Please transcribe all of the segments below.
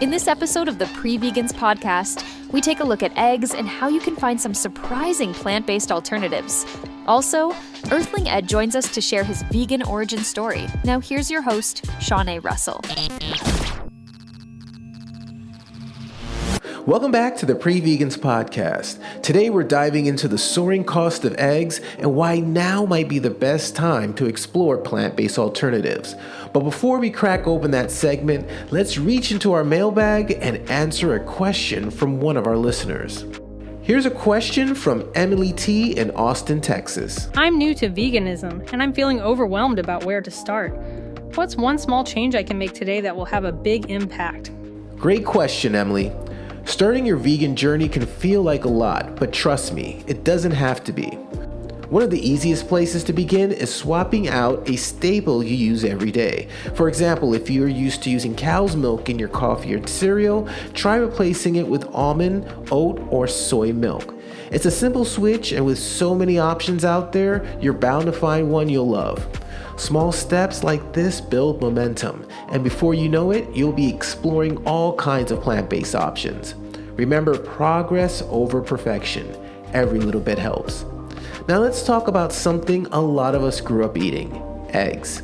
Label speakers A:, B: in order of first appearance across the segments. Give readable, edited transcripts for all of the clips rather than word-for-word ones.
A: In this episode of the Pre-Vegans podcast, we take a look at eggs and how you can find some surprising plant-based alternatives. Also, Earthling Ed joins us to share his vegan origin story. Now here's your host, Shawnee Russell.
B: Welcome back to the Pre-Vegans podcast. Today we're diving into the soaring cost of eggs and why now might be the best time to explore plant-based alternatives. But before we crack open that segment, let's reach into our mailbag and answer a question from one of our listeners. Here's a question from Emily T. in Austin, Texas.
C: I'm new to veganism and I'm feeling overwhelmed about where to start. What's one small change I can make today that will have a big impact?
B: Great question, Emily. Starting your vegan journey can feel like a lot, but trust me, it doesn't have to be. One of the easiest places to begin is swapping out a staple you use every day. For example, if you're used to using cow's milk in your coffee or cereal, try replacing it with almond, oat, or soy milk. It's a simple switch, and with so many options out there, you're bound to find one you'll love. Small steps like this build momentum, and before you know it, you'll be exploring all kinds of plant-based options. Remember, progress over perfection. Every little bit helps. Now let's talk about something a lot of us grew up eating: eggs.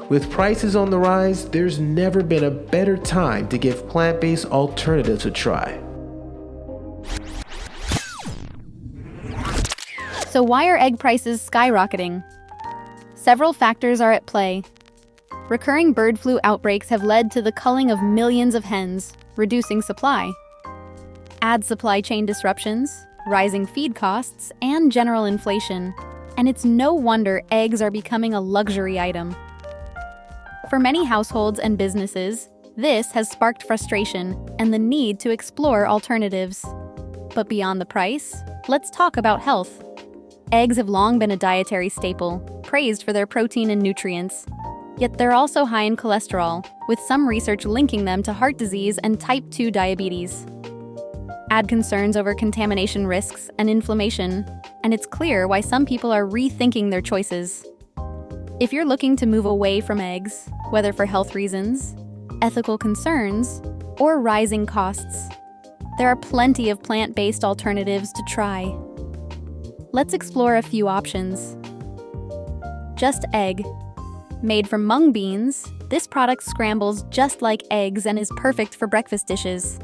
B: With prices on the rise, there's never been a better time to give plant-based alternatives a try.
D: So why are egg prices skyrocketing? Several factors are at play. Recurring bird flu outbreaks have led to the culling of millions of hens, reducing supply. Add supply chain disruptions, rising feed costs, and general inflation, and it's no wonder eggs are becoming a luxury item. For many households and businesses, this has sparked frustration and the need to explore alternatives. But beyond the price, let's talk about health. Eggs have long been a dietary staple, praised for their protein and nutrients. Yet they're also high in cholesterol, with some research linking them to heart disease and type 2 diabetes. Add concerns over contamination risks and inflammation, and it's clear why some people are rethinking their choices. If you're looking to move away from eggs, whether for health reasons, ethical concerns, or rising costs, there are plenty of plant-based alternatives to try. Let's explore a few options. Just egg. Made from mung beans, this product scrambles just like eggs and is perfect for breakfast dishes.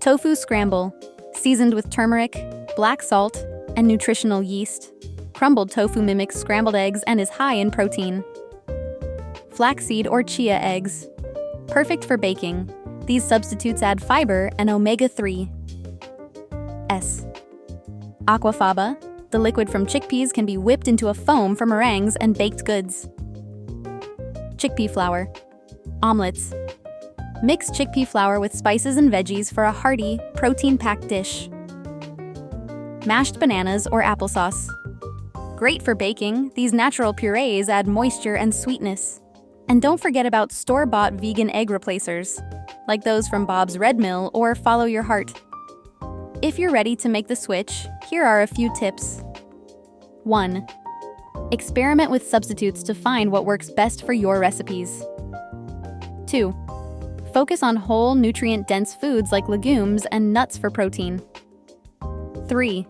D: Tofu scramble. Seasoned with turmeric, black salt, and nutritional yeast, crumbled tofu mimics scrambled eggs and is high in protein. Flaxseed or chia eggs. Perfect for baking. These substitutes add fiber and omega-3. Aquafaba. The liquid from chickpeas can be whipped into a foam for meringues and baked goods. Chickpea flour. Omelets. Mix chickpea flour with spices and veggies for a hearty, protein-packed dish. Mashed bananas or applesauce. Great for baking, these natural purees add moisture and sweetness. And don't forget about store-bought vegan egg replacers, like those from Bob's Red Mill or Follow Your Heart. If you're ready to make the switch, here are a few tips. 1. Experiment with substitutes to find what works best for your recipes. 2. Focus on whole, nutrient-dense foods like legumes and nuts for protein. 3.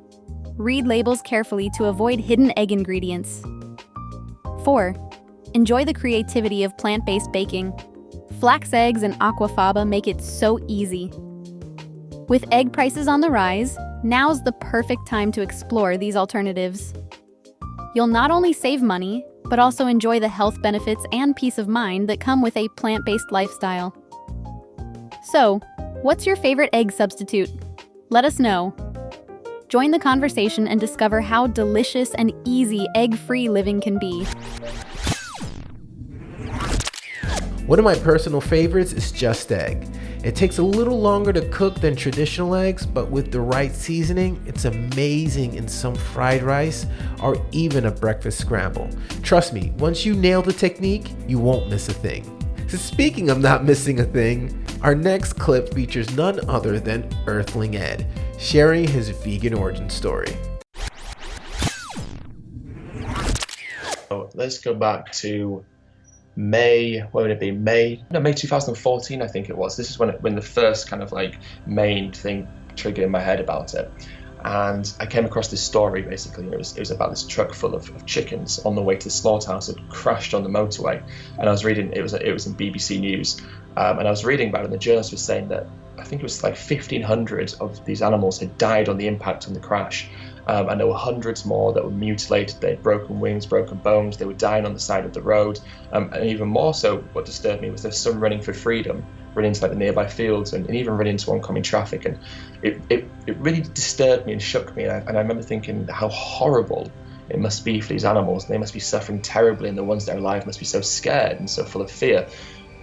D: Read labels carefully to avoid hidden egg ingredients. 4. Enjoy the creativity of plant-based baking. Flax eggs and aquafaba make it so easy. With egg prices on the rise, now's the perfect time to explore these alternatives. You'll not only save money, but also enjoy the health benefits and peace of mind that come with a plant-based lifestyle. So, what's your favorite egg substitute? Let us know. Join the conversation and discover how delicious and easy egg-free living can be.
B: One of my personal favorites is Just Egg. It takes a little longer to cook than traditional eggs, but with the right seasoning, it's amazing in some fried rice or even a breakfast scramble. Trust me, once you nail the technique, you won't miss a thing. So speaking of not missing a thing, our next clip features none other than Earthling Ed, sharing his vegan origin story.
E: So let's go back to May 2014, I think it was. This is when the first kind of like main thing triggered in my head about it. And I came across this story, basically. It was about this truck full of chickens on the way to the slaughterhouse had crashed on the motorway. And I was reading, it was in BBC News, and I was reading about it, and the journalist was saying that I think it was like 1,500 of these animals had died on the impact on the crash. And there were hundreds more that were mutilated. They had broken wings, broken bones. They were dying on the side of the road. And even more so, what disturbed me was there's some running for freedom, running into like the nearby fields, and even running into oncoming traffic. And it really disturbed me and shook me. And I remember thinking how horrible it must be for these animals. They must be suffering terribly, and the ones that are alive must be so scared and so full of fear.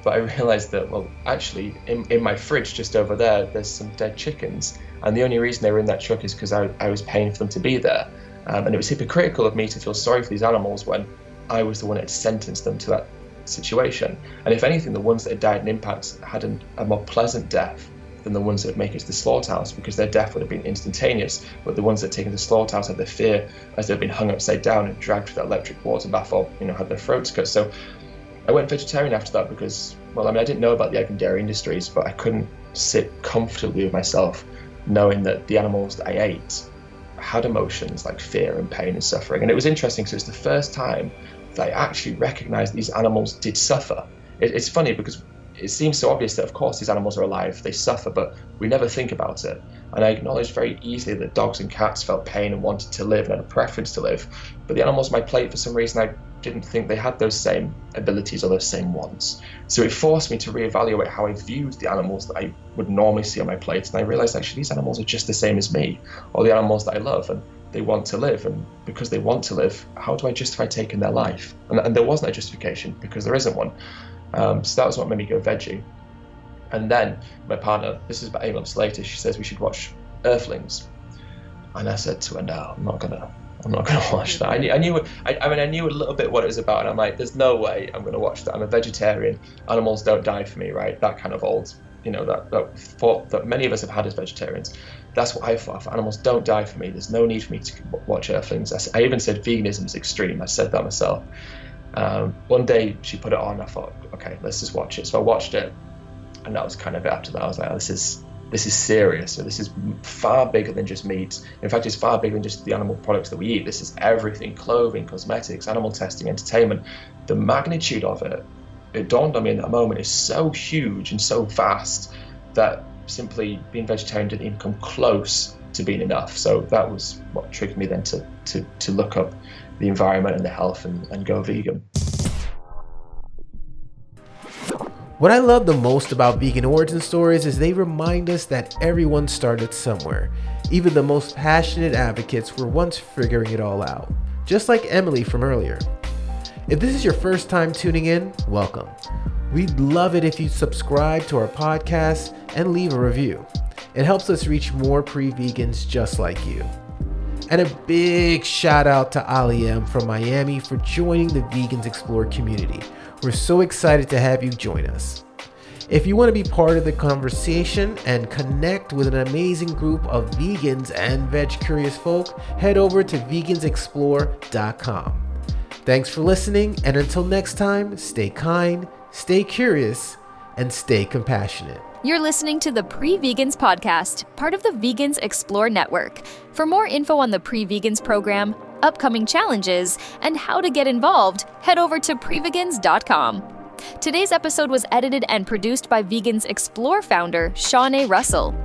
E: But I realized that, well, actually, in my fridge just over there, there's some dead chickens. And the only reason they were in that truck is because I was paying for them to be there. And it was hypocritical of me to feel sorry for these animals when I was the one that had sentenced them to that situation. And if anything, the ones that had died in impact had a more pleasant death than the ones that would make it to the slaughterhouse, because their death would have been instantaneous. But the ones that had taken the slaughterhouse had their fear as they'd been hung upside down and dragged through that electric water bath, or had their throats cut. So I went vegetarian after that because, well, I mean, I didn't know about the egg and dairy industries, but I couldn't sit comfortably with myself knowing that the animals that I ate had emotions like fear and pain and suffering. And it was interesting because it was the first time that I actually recognized these animals did suffer. It's funny because it seems so obvious that, of course, these animals are alive, they suffer, but we never think about it. And I acknowledged very easily that dogs and cats felt pain and wanted to live and had a preference to live. But the animals on my plate, for some reason, I didn't think they had those same abilities or those same wants. So it forced me to reevaluate how I viewed the animals that I would normally see on my plate. And I realized, actually, these animals are just the same as me, or the animals that I love, and they want to live. And because they want to live, how do I justify taking their life? And there wasn't a justification, because there isn't one. So that was what made me go veggie. And then my partner, this is about 8 months later, she says we should watch Earthlings. And I said to her, no, I'm not gonna watch that. I knew a little bit what it was about, and I'm like, there's no way I'm gonna watch that. I'm a vegetarian. Animals don't die for me, right? That kind of old, that thought that many of us have had as vegetarians. That's what I thought. Animals don't die for me. There's no need for me to watch Earthlings. I even said veganism is extreme. I said that myself. One day she put it on. I thought, okay, let's just watch it. So I watched it, and that was kind of it. After that, I was like, oh, this is serious. So this is far bigger than just meat. In fact, it's far bigger than just the animal products that we eat. This is everything: clothing, cosmetics, animal testing, entertainment. The magnitude of it dawned on me in that moment, is so huge and so vast that simply being vegetarian didn't even come close to being enough. So that was what triggered me then to look up the environment and the health and go vegan.
B: What I love the most about vegan origin stories is they remind us that everyone started somewhere. Even the most passionate advocates were once figuring it all out, just like Emily from earlier. If this is your first time tuning in, welcome. We'd love it if you subscribe to our podcast and leave a review. It helps us reach more pre-vegans just like you. And a big shout out to Ali M from Miami for joining the Vegans Explore community. We're so excited to have you join us. If you want to be part of the conversation and connect with an amazing group of vegans and veg curious folk, head over to vegansexplore.com. Thanks for listening, and until next time, stay kind, stay curious, and stay compassionate.
A: You're listening to the Pre-Vegans podcast, part of the Vegans Explore network. For more info on the Pre-Vegans program, upcoming challenges, and how to get involved, head over to prevegans.com. Today's episode was edited and produced by Vegans Explore founder Shawnee Russell.